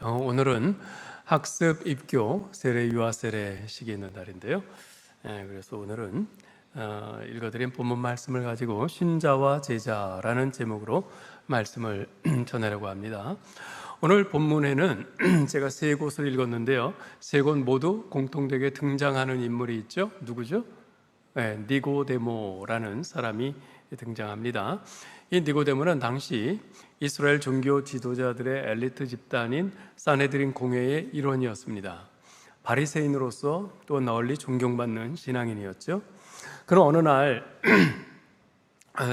오늘은 학습, 입교, 세례, 유아 세례 시기 있는 날인데요. 그래서 오늘은 읽어드린 본문 말씀을 가지고 신자와 제자라는 제목으로 말씀을 전하려고 합니다. 오늘 본문에는 제가 세 곳을 읽었는데요. 세 곳 모두 공통되게 등장하는 인물이 있죠. 누구죠? 니고데모라는 사람이 등장합니다. 이 니고데모는 당시 이스라엘 종교 지도자들의 엘리트 집단인 사네드린 공회의 일원이었습니다. 바리새인으로서 또 널리 존경받는 신앙인이었죠. 그는 어느 날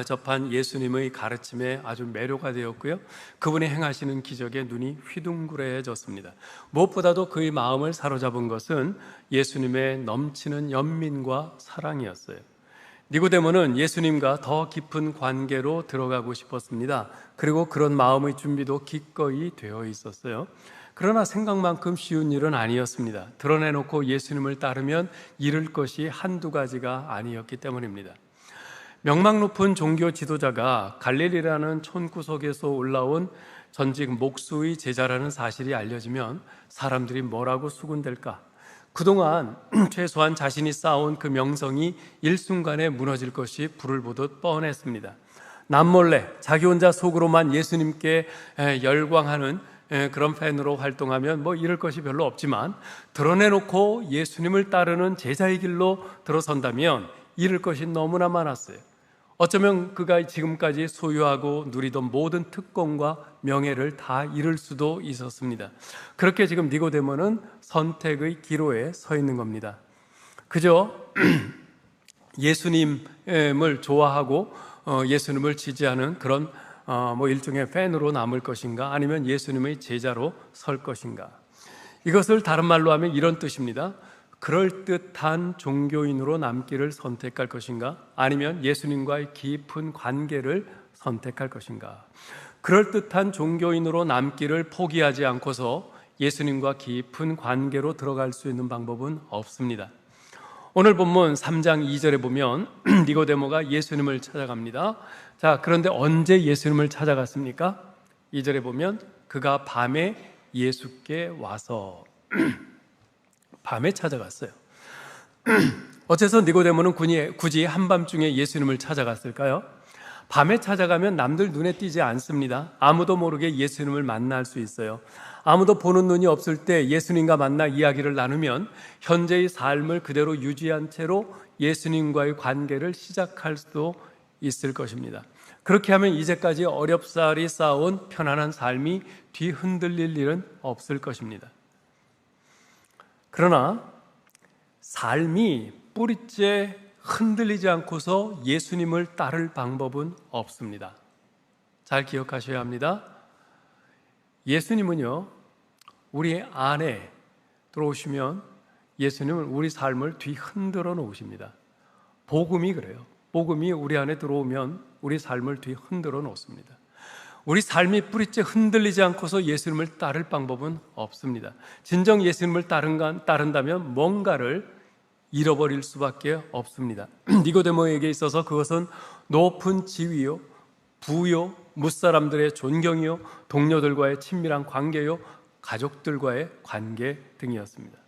접한 예수님의 가르침에 아주 매료가 되었고요. 그분이 행하시는 기적에 눈이 휘둥그레졌습니다. 무엇보다도 그의 마음을 사로잡은 것은 예수님의 넘치는 연민과 사랑이었어요. 니고데모는 예수님과 더 깊은 관계로 들어가고 싶었습니다. 그리고 그런 마음의 준비도 기꺼이 되어 있었어요. 그러나 생각만큼 쉬운 일은 아니었습니다. 드러내놓고 예수님을 따르면 잃을 것이 한두 가지가 아니었기 때문입니다. 명망 높은 종교 지도자가 갈릴리라는 촌구석에서 올라온 전직 목수의 제자라는 사실이 알려지면 사람들이 뭐라고 수군댈까? 그동안 최소한 자신이 쌓아온 그 명성이 일순간에 무너질 것이 불을 보듯 뻔했습니다. 남몰래 자기 혼자 속으로만 예수님께 열광하는 그런 팬으로 활동하면 잃을 것이 별로 없지만, 드러내놓고 예수님을 따르는 제자의 길로 들어선다면 잃을 것이 너무나 많았어요. 어쩌면 그가 지금까지 소유하고 누리던 모든 특권과 명예를 다 잃을 수도 있었습니다. 그렇게 지금 니고데모는 선택의 기로에 서 있는 겁니다. 그저 예수님을 좋아하고 예수님을 지지하는 그런 일종의 팬으로 남을 것인가, 아니면 예수님의 제자로 설 것인가. 이것을 다른 말로 하면 이런 뜻입니다. 그럴듯한 종교인으로 남기를 선택할 것인가, 아니면 예수님과의 깊은 관계를 선택할 것인가. 그럴듯한 종교인으로 남기를 포기하지 않고서 예수님과 깊은 관계로 들어갈 수 있는 방법은 없습니다. 오늘 본문 3장 2절에 보면 니고데모가 예수님을 찾아갑니다. 자, 그런데 언제 예수님을 찾아갔습니까? 2절에 보면 그가 밤에 예수께 와서 밤에 찾아갔어요. 어째서 니고데모는 굳이 한밤중에 예수님을 찾아갔을까요? 밤에 찾아가면 남들 눈에 띄지 않습니다. 아무도 모르게 예수님을 만날 수 있어요. 아무도 보는 눈이 없을 때 예수님과 만나 이야기를 나누면 현재의 삶을 그대로 유지한 채로 예수님과의 관계를 시작할 수도 있을 것입니다. 그렇게 하면 이제까지 어렵사리 쌓아온 편안한 삶이 뒤흔들릴 일은 없을 것입니다. 그러나 삶이 뿌리째 흔들리지 않고서 예수님을 따를 방법은 없습니다. 잘 기억하셔야 합니다. 예수님은요, 우리 안에 들어오시면 예수님은 우리 삶을 뒤흔들어 놓으십니다. 복음이 그래요. 복음이 우리 안에 들어오면 우리 삶을 뒤흔들어 놓습니다. 우리 삶이 뿌리째 흔들리지 않고서 예수님을 따를 방법은 없습니다. 진정 예수님을 따른다면 뭔가를 잃어버릴 수밖에 없습니다. 니고데모에게 있어서 그것은 높은 지위요, 부요, 무사람들의 존경이요, 동료들과의 친밀한 관계요, 가족들과의 관계 등이었습니다.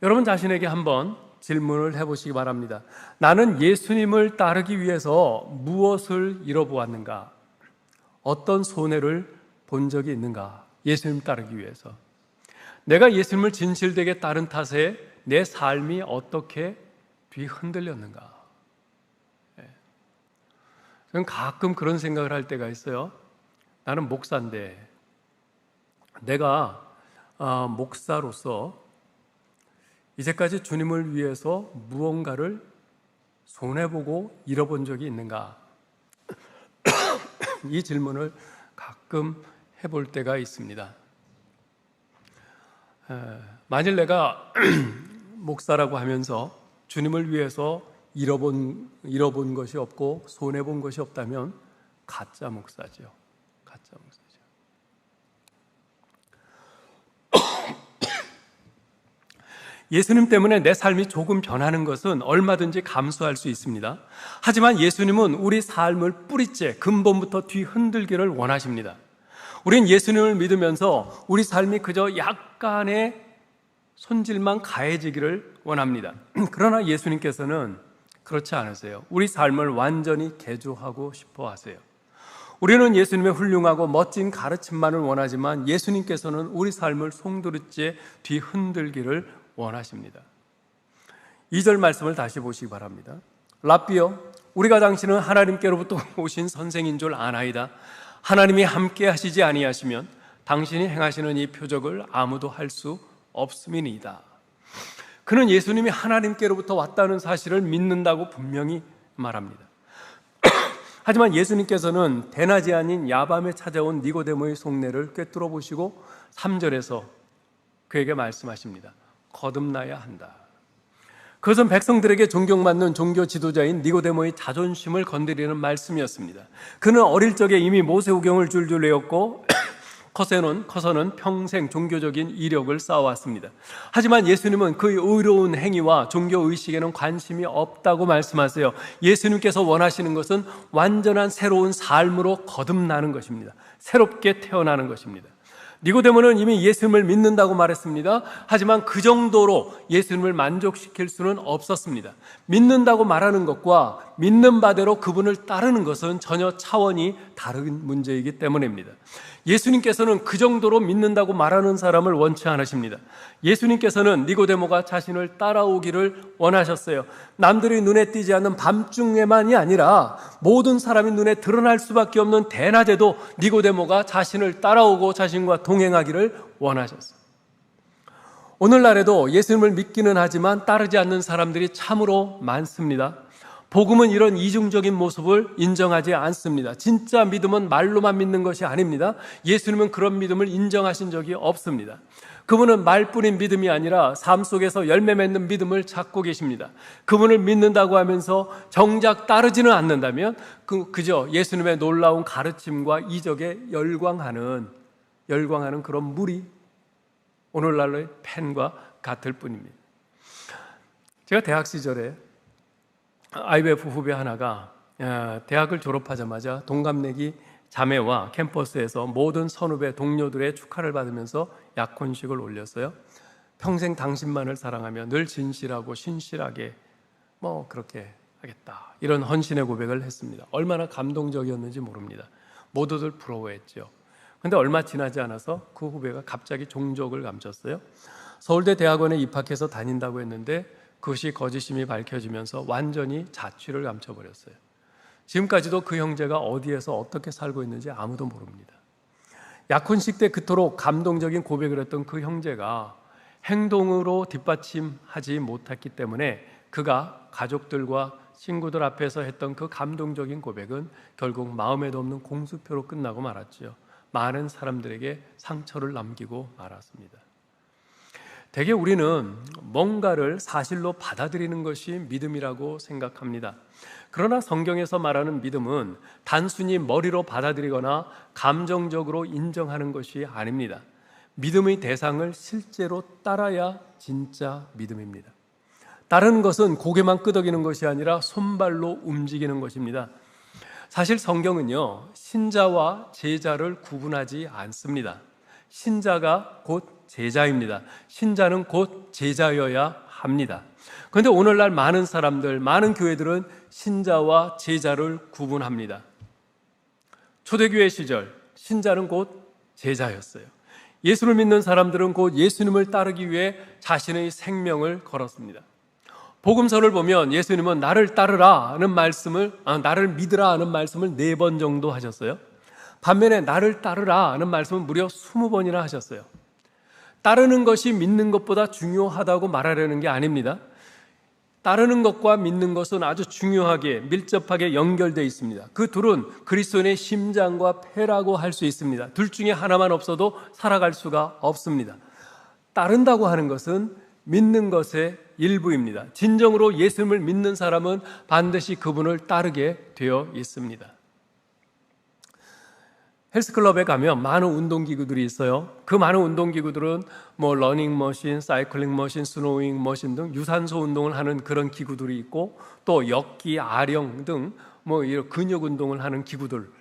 여러분 자신에게 한번 질문을 해보시기 바랍니다. 나는 예수님을 따르기 위해서 무엇을 잃어보았는가? 어떤 손해를 본 적이 있는가? 예수님 따르기 위해서 내가 예수님을 진실되게 따른 탓에 내 삶이 어떻게 뒤흔들렸는가? 저는 가끔 그런 생각을 할 때가 있어요. 나는 목사인데 내가 목사로서 이제까지 주님을 위해서 무언가를 손해보고 잃어본 적이 있는가? 이 질문을 가끔 해볼 때가 있습니다. 만일 내가 목사라고 하면서 주님을 위해서 잃어본 것이 없고 손해본 것이 없다면 가짜 목사죠. 가짜 목사죠. 예수님 때문에 내 삶이 조금 변하는 것은 얼마든지 감수할 수 있습니다. 하지만 예수님은 우리 삶을 뿌리째 근본부터 뒤흔들기를 원하십니다. 우린 예수님을 믿으면서 우리 삶이 그저 약간의 손질만 가해지기를 원합니다. 그러나 예수님께서는 그렇지 않으세요. 우리 삶을 완전히 개조하고 싶어 하세요. 우리는 예수님의 훌륭하고 멋진 가르침만을 원하지만 예수님께서는 우리 삶을 송두리째 뒤흔들기를 원하십니다. 2절 말씀을 다시 보시기 바랍니다. 랍비여, 우리가 당신은 하나님께로부터 오신 선생인 줄 아나이다. 하나님이 함께 하시지 아니하시면 당신이 행하시는 이 표적을 아무도 할 수 없음이니이다. 그는 예수님이 하나님께로부터 왔다는 사실을 믿는다고 분명히 말합니다. 하지만 예수님께서는 대낮이 아닌 야밤에 찾아온 니고데모의 속내를 꿰뚫어 보시고 3절에서 그에게 말씀하십니다. 거듭나야 한다. 그것은 백성들에게 존경받는 종교 지도자인 니고데모의 자존심을 건드리는 말씀이었습니다. 그는 어릴 적에 이미 모세오경을 줄줄 외웠고 커서는 평생 종교적인 이력을 쌓아왔습니다. 하지만 예수님은 그의 의로운 행위와 종교의식에는 관심이 없다고 말씀하세요. 예수님께서 원하시는 것은 완전한 새로운 삶으로 거듭나는 것입니다. 새롭게 태어나는 것입니다. 니고데모는 이미 예수님을 믿는다고 말했습니다. 하지만 그 정도로 예수님을 만족시킬 수는 없었습니다. 믿는다고 말하는 것과 믿는 바대로 그분을 따르는 것은 전혀 차원이 다른 문제이기 때문입니다. 예수님께서는 그 정도로 믿는다고 말하는 사람을 원치 않으십니다. 예수님께서는 니고데모가 자신을 따라오기를 원하셨어요. 남들이 눈에 띄지 않는 밤중에만이 아니라 모든 사람이 눈에 드러날 수밖에 없는 대낮에도 니고데모가 자신을 따라오고 자신과 동행하기를 원하셨어요. 오늘날에도 예수님을 믿기는 하지만 따르지 않는 사람들이 참으로 많습니다. 복음은 이런 이중적인 모습을 인정하지 않습니다. 진짜 믿음은 말로만 믿는 것이 아닙니다. 예수님은 그런 믿음을 인정하신 적이 없습니다. 그분은 말뿐인 믿음이 아니라 삶 속에서 열매 맺는 믿음을 찾고 계십니다. 그분을 믿는다고 하면서 정작 따르지는 않는다면 그저 예수님의 놀라운 가르침과 이적에 열광하는 그런 무리, 오늘날의 팬과 같을 뿐입니다. 제가 대학 시절에 IBF 후배 하나가 대학을 졸업하자마자 동갑내기 자매와 캠퍼스에서 모든 선후배 동료들의 축하를 받으면서 약혼식을 올렸어요. 평생 당신만을 사랑하며 늘 진실하고 신실하게 그렇게 하겠다, 이런 헌신의 고백을 했습니다. 얼마나 감동적이었는지 모릅니다. 모두들 부러워했죠. 그런데 얼마 지나지 않아서 그 후배가 갑자기 종족을 감췄어요. 서울대 대학원에 입학해서 다닌다고 했는데 그것이 거짓임이 밝혀지면서 완전히 자취를 감춰버렸어요. 지금까지도 그 형제가 어디에서 어떻게 살고 있는지 아무도 모릅니다. 약혼식 때 그토록 감동적인 고백을 했던 그 형제가 행동으로 뒷받침하지 못했기 때문에 그가 가족들과 친구들 앞에서 했던 그 감동적인 고백은 결국 마음에도 없는 공수표로 끝나고 말았죠. 많은 사람들에게 상처를 남기고 말았습니다. 대개 우리는 뭔가를 사실로 받아들이는 것이 믿음이라고 생각합니다. 그러나 성경에서 말하는 믿음은 단순히 머리로 받아들이거나 감정적으로 인정하는 것이 아닙니다. 믿음의 대상을 실제로 따라야 진짜 믿음입니다. 따르는 것은 고개만 끄덕이는 것이 아니라 손발로 움직이는 것입니다. 사실 성경은요, 신자와 제자를 구분하지 않습니다. 신자가 곧 제자입니다. 신자는 곧 제자여야 합니다. 그런데 오늘날 많은 사람들, 많은 교회들은 신자와 제자를 구분합니다. 초대교회 시절 신자는 곧 제자였어요. 예수를 믿는 사람들은 곧 예수님을 따르기 위해 자신의 생명을 걸었습니다. 복음서를 보면 예수님은 나를 따르라는 말씀을, 나를 믿으라는 말씀을 4번 정도 하셨어요. 반면에 나를 따르라는 말씀은 무려 20번이나 하셨어요. 따르는 것이 믿는 것보다 중요하다고 말하려는 게 아닙니다. 따르는 것과 믿는 것은 아주 중요하게 밀접하게 연결되어 있습니다. 그 둘은 그리스도인의 심장과 폐라고 할 수 있습니다. 둘 중에 하나만 없어도 살아갈 수가 없습니다. 따른다고 하는 것은 믿는 것의 일부입니다. 진정으로 예수님을 믿는 사람은 반드시 그분을 따르게 되어 있습니다. 헬스클럽에 가면 많은 운동기구들이 있어요. 그 많은 운동기구들은 러닝머신, 사이클링머신, 스노잉머신 등 유산소 운동을 하는 그런 기구들이 있고 또 역기, 아령 등 이런 근육 운동을 하는 기구들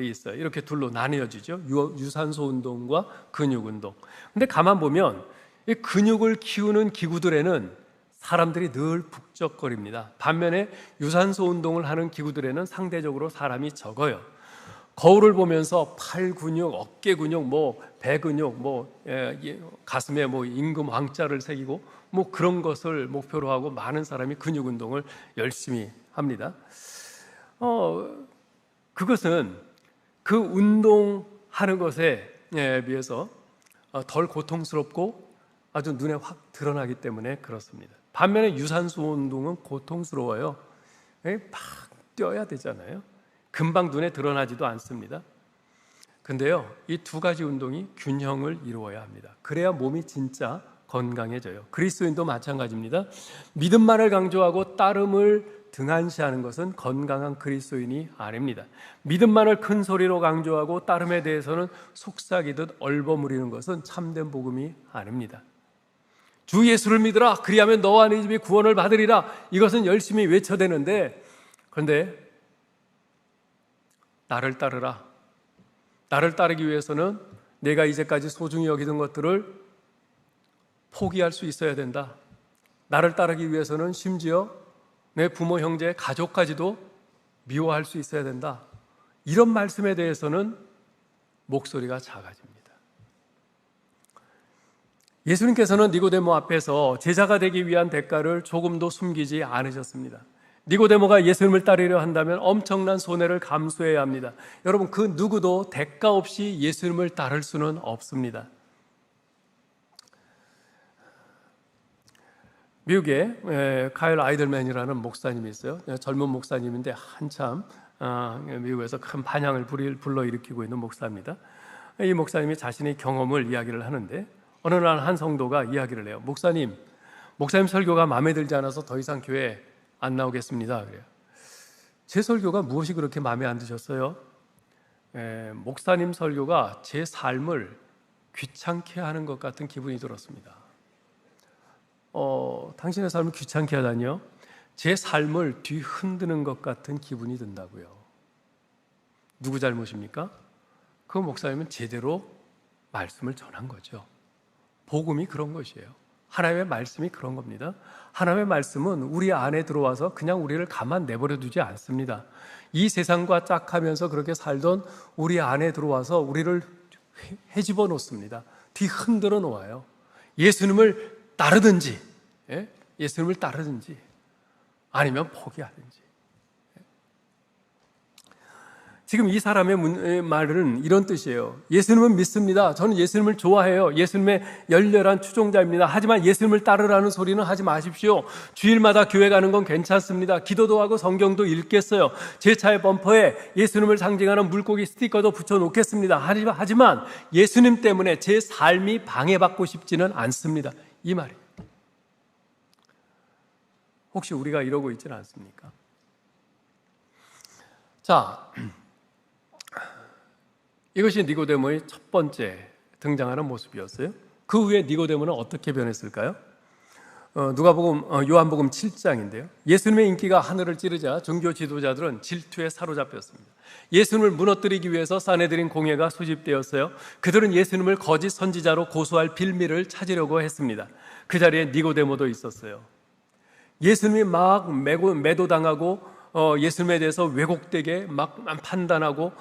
있어요. 이렇게 둘로 나뉘어지죠. 유산소 운동과 근육 운동. 근데 가만 보면 이 근육을 키우는 기구들에는 사람들이 늘 북적거립니다. 반면에 유산소 운동을 하는 기구들에는 상대적으로 사람이 적어요. 거울을 보면서 팔 근육, 어깨 근육, 배 근육, 가슴에 임금 왕자를 새기고 그런 것을 목표로 하고 많은 사람이 근육 운동을 열심히 합니다. 그것은 그 운동하는 것에 비해서 덜 고통스럽고 아주 눈에 확 드러나기 때문에 그렇습니다. 반면에 유산소 운동은 고통스러워요. 막 뛰어야 되잖아요. 금방 눈에 드러나지도 않습니다. 근데요, 이 두 가지 운동이 균형을 이루어야 합니다. 그래야 몸이 진짜 건강해져요. 그리스도인도 마찬가지입니다. 믿음만을 강조하고 따름을 등한시하는 것은 건강한 그리스도인이 아닙니다. 믿음만을 큰 소리로 강조하고 따름에 대해서는 속삭이듯 얼버무리는 것은 참된 복음이 아닙니다. 주 예수를 믿으라, 그리하면 너와 네 집이 구원을 받으리라, 이것은 열심히 외쳐대는데, 그런데 나를 따르라, 나를 따르기 위해서는 내가 이제까지 소중히 여기던 것들을 포기할 수 있어야 된다. 나를 따르기 위해서는 심지어 내 부모, 형제, 가족까지도 미워할 수 있어야 된다. 이런 말씀에 대해서는 목소리가 작아집니다. 예수님께서는 니고데모 앞에서 제자가 되기 위한 대가를 조금도 숨기지 않으셨습니다. 니고데모가 예수님을 따르려 한다면 엄청난 손해를 감수해야 합니다. 여러분, 그 누구도 대가 없이 예수님을 따를 수는 없습니다. 미국에 카일 아이들맨이라는 목사님이 있어요. 젊은 목사님인데 한참 미국에서 큰 반향을 불러일으키고 있는 목사입니다. 이 목사님이 자신의 경험을 이야기를 하는데, 어느 날 한 성도가 이야기를 해요. 목사님 설교가 마음에 들지 않아서 더 이상 교회 안 나오겠습니다. 그래요. 제 설교가 무엇이 그렇게 마음에 안 드셨어요? 목사님 설교가 제 삶을 귀찮게 하는 것 같은 기분이 들었습니다. 당신의 삶을 귀찮게 하다니요? 제 삶을 뒤흔드는 것 같은 기분이 든다고요. 누구 잘못입니까? 그 목사님은 제대로 말씀을 전한 거죠. 복음이 그런 것이에요. 하나님의 말씀이 그런 겁니다. 하나님의 말씀은 우리 안에 들어와서 그냥 우리를 가만 내버려 두지 않습니다. 이 세상과 짝하면서 그렇게 살던 우리 안에 들어와서 우리를 헤집어 놓습니다. 뒤흔들어 놓아요. 예수님을 따르든지 아니면 포기하든지. 지금 이 사람의 말은 이런 뜻이에요. 예수님은 믿습니다. 저는 예수님을 좋아해요. 예수님의 열렬한 추종자입니다. 하지만 예수님을 따르라는 소리는 하지 마십시오. 주일마다 교회 가는 건 괜찮습니다. 기도도 하고 성경도 읽겠어요. 제 차의 범퍼에 예수님을 상징하는 물고기 스티커도 붙여놓겠습니다. 하지만 예수님 때문에 제 삶이 방해받고 싶지는 않습니다. 이 말이에요. 혹시 우리가 이러고 있지는 않습니까? 자, 이것이 니고데모의 첫 번째 등장하는 모습이었어요. 그 후에 니고데모는 어떻게 변했을까요? 요한복음 7장인데요. 예수님의 인기가 하늘을 찌르자 종교 지도자들은 질투에 사로잡혔습니다. 예수님을 무너뜨리기 위해서 사내들인 공회가 소집되었어요. 그들은 예수님을 거짓 선지자로 고소할 빌미를 찾으려고 했습니다. 그 자리에 니고데모도 있었어요. 예수님이 막 매도당하고 예수님에 대해서 왜곡되게 막 판단하고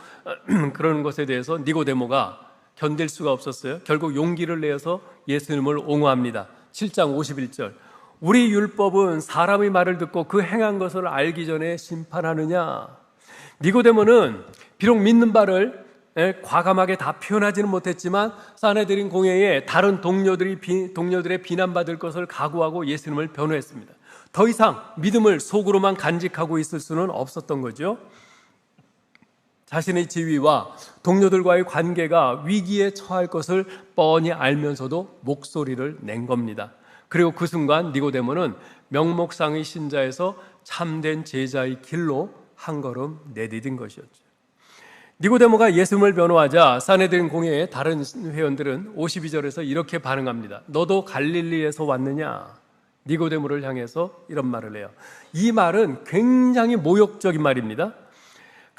그러는 것에 대해서 니고데모가 견딜 수가 없었어요. 결국 용기를 내어서 예수님을 옹호합니다. 7장 51절. 우리 율법은 사람의 말을 듣고 그 행한 것을 알기 전에 심판하느냐. 니고데모는 비록 믿는 바를 과감하게 다 표현하지는 못했지만 사내들인 공회에 다른 동료들의 비난받을 것을 각오하고 예수님을 변호했습니다. 더 이상 믿음을 속으로만 간직하고 있을 수는 없었던 거죠. 자신의 지위와 동료들과의 관계가 위기에 처할 것을 뻔히 알면서도 목소리를 낸 겁니다. 그리고 그 순간 니고데모는 명목상의 신자에서 참된 제자의 길로 한 걸음 내디딘 것이었죠. 니고데모가 예수님을 변호하자 사내들인 공회의 다른 회원들은 52절에서 이렇게 반응합니다. 너도 갈릴리에서 왔느냐? 니고데모를 향해서 이런 말을 해요. 이 말은 굉장히 모욕적인 말입니다.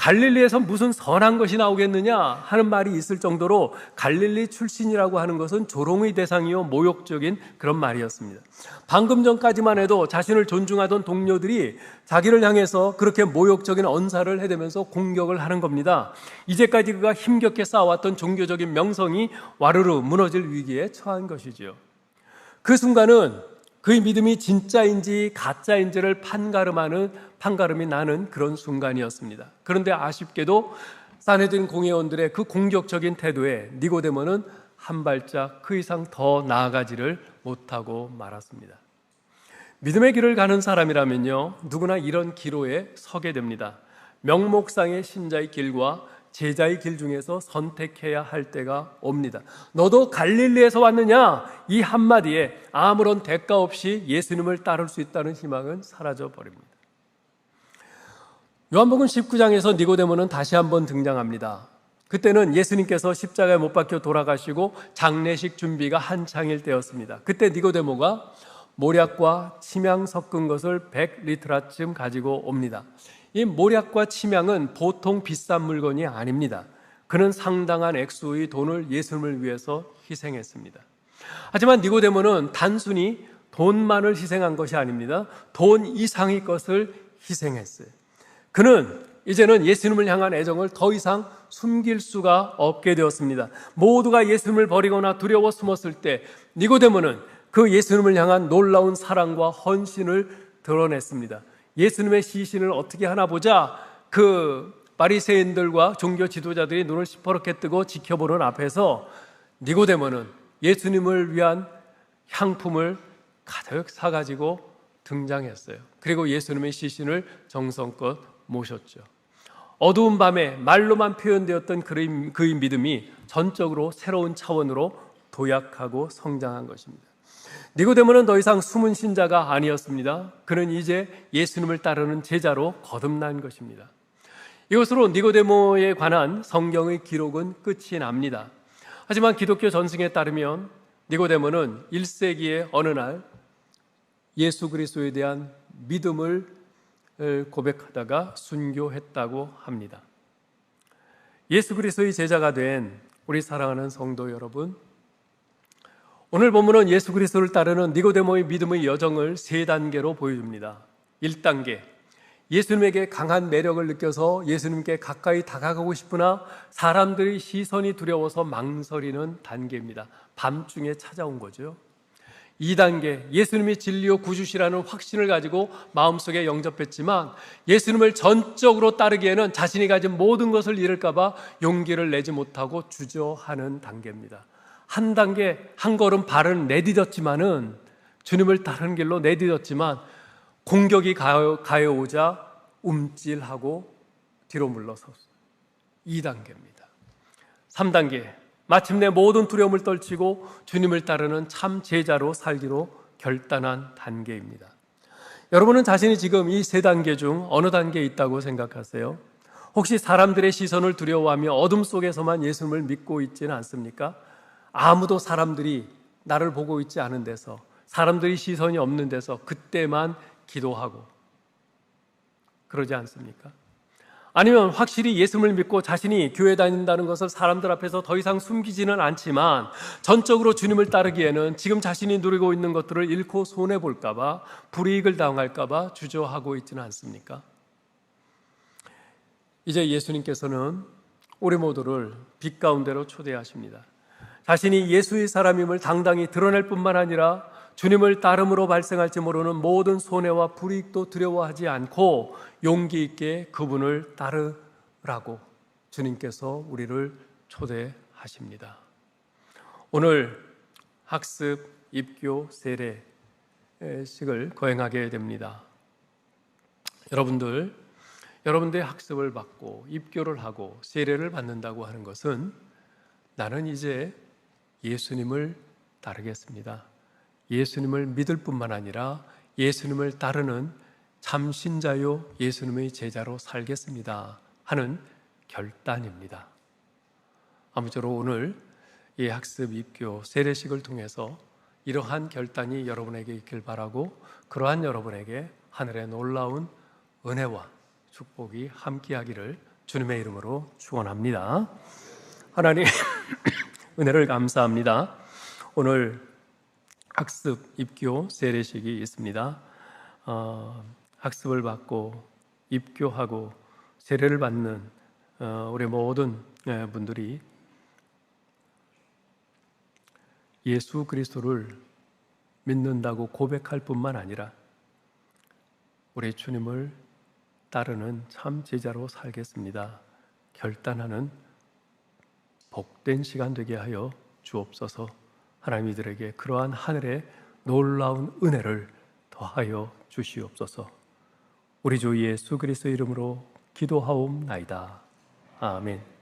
갈릴리에서 무슨 선한 것이 나오겠느냐 하는 말이 있을 정도로 갈릴리 출신이라고 하는 것은 조롱의 대상이요 모욕적인 그런 말이었습니다. 방금 전까지만 해도 자신을 존중하던 동료들이 자기를 향해서 그렇게 모욕적인 언사를 해대면서 공격을 하는 겁니다. 이제까지 그가 힘겹게 쌓아왔던 종교적인 명성이 와르르 무너질 위기에 처한 것이지요. 그 순간은 그의 믿음이 진짜인지 가짜인지를 판가름이 나는 그런 순간이었습니다. 그런데 아쉽게도 사내들인 공회원들의 그 공격적인 태도에 니고데모는 한 발짝 그 이상 더 나아가지를 못하고 말았습니다. 믿음의 길을 가는 사람이라면요, 누구나 이런 기로에 서게 됩니다. 명목상의 신자의 길과 제자의 길 중에서 선택해야 할 때가 옵니다. 너도 갈릴리에서 왔느냐? 이 한마디에 아무런 대가 없이 예수님을 따를 수 있다는 희망은 사라져 버립니다. 요한복음 19장에서 니고데모는 다시 한번 등장합니다. 그때는 예수님께서 십자가에 못 박혀 돌아가시고 장례식 준비가 한창일 때였습니다. 그때 니고데모가 모략과 침향 섞은 것을 100리트라쯤 가지고 옵니다. 이 모략과 침향은 보통 비싼 물건이 아닙니다. 그는 상당한 액수의 돈을 예수님을 위해서 희생했습니다. 하지만 니고데모는 단순히 돈만을 희생한 것이 아닙니다. 돈 이상의 것을 희생했어요. 그는 이제는 예수님을 향한 애정을 더 이상 숨길 수가 없게 되었습니다. 모두가 예수님을 버리거나 두려워 숨었을 때 니고데모는 그 예수님을 향한 놀라운 사랑과 헌신을 드러냈습니다. 예수님의 시신을 어떻게 하나 보자 그 바리새인들과 종교 지도자들이 눈을 시퍼렇게 뜨고 지켜보는 앞에서 니고데모는 예수님을 위한 향품을 가득 사가지고 등장했어요. 그리고 예수님의 시신을 정성껏 모셨죠. 어두운 밤에 말로만 표현되었던 그의 믿음이 전적으로 새로운 차원으로 도약하고 성장한 것입니다. 니고데모는 더 이상 숨은 신자가 아니었습니다. 그는 이제 예수님을 따르는 제자로 거듭난 것입니다. 이것으로 니고데모에 관한 성경의 기록은 끝이 납니다. 하지만 기독교 전승에 따르면 니고데모는 1세기의 어느 날 예수 그리스도에 대한 믿음을 고백하다가 순교했다고 합니다. 예수 그리스도의 제자가 된 우리 사랑하는 성도 여러분, 오늘 본문은 예수 그리스도를 따르는 니고데모의 믿음의 여정을 세 단계로 보여줍니다. 1단계, 예수님에게 강한 매력을 느껴서 예수님께 가까이 다가가고 싶으나 사람들의 시선이 두려워서 망설이는 단계입니다. 밤중에 찾아온 거죠. 2단계, 예수님이 진리요 구주시라는 확신을 가지고 마음속에 영접했지만 예수님을 전적으로 따르기에는 자신이 가진 모든 것을 잃을까 봐 용기를 내지 못하고 주저하는 단계입니다. 한 단계, 한 걸음 발은 내딛었지만은 주님을 따르는 길로 내딛었지만 공격이 가해오자 움찔하고 뒤로 물러섰어요. 2단계입니다. 3단계, 마침내 모든 두려움을 떨치고 주님을 따르는 참 제자로 살기로 결단한 단계입니다. 여러분은 자신이 지금 이 세 단계 중 어느 단계에 있다고 생각하세요? 혹시 사람들의 시선을 두려워하며 어둠 속에서만 예수님을 믿고 있지는 않습니까? 아무도 사람들이 나를 보고 있지 않은 데서, 사람들이 시선이 없는 데서 그때만 기도하고 그러지 않습니까? 아니면 확실히 예수님을 믿고 자신이 교회 다닌다는 것을 사람들 앞에서 더 이상 숨기지는 않지만 전적으로 주님을 따르기에는 지금 자신이 누리고 있는 것들을 잃고 손해볼까 봐, 불이익을 당할까 봐 주저하고 있지는 않습니까? 이제 예수님께서는 우리 모두를 빛 가운데로 초대하십니다. 자신이 예수의 사람임을 당당히 드러낼 뿐만 아니라 주님을 따름으로 발생할지 모르는 모든 손해와 불이익도 두려워하지 않고 용기 있게 그분을 따르라고 주님께서 우리를 초대하십니다. 오늘 학습, 입교, 세례식을 거행하게 됩니다. 여러분들의 학습을 받고 입교를 하고 세례를 받는다고 하는 것은 나는 이제 예수님을 따르겠습니다. 예수님을 믿을 뿐만 아니라 예수님을 따르는 참 신자요 예수님의 제자로 살겠습니다 하는 결단입니다. 아무쪼록 오늘 이 학습, 입교, 세례식을 통해서 이러한 결단이 여러분에게 있길 바라고 그러한 여러분에게 하늘의 놀라운 은혜와 축복이 함께하기를 주님의 이름으로 축원합니다. 하나님 은혜를 감사합니다. 오늘 학습 입교 세례식이 있습니다. 학습을 받고 입교하고 세례를 받는 우리 모든 분들이 예수 그리스도를 믿는다고 고백할 뿐만 아니라 우리 주님을 따르는 참 제자로 살겠습니다 결단하는 복된 시간 되게 하여 주옵소서. 하나님 이들에게 그러한 하늘의 놀라운 은혜를 더하여 주시옵소서. 우리 주 예수 그리스도 이름으로 기도하옵나이다. 아멘.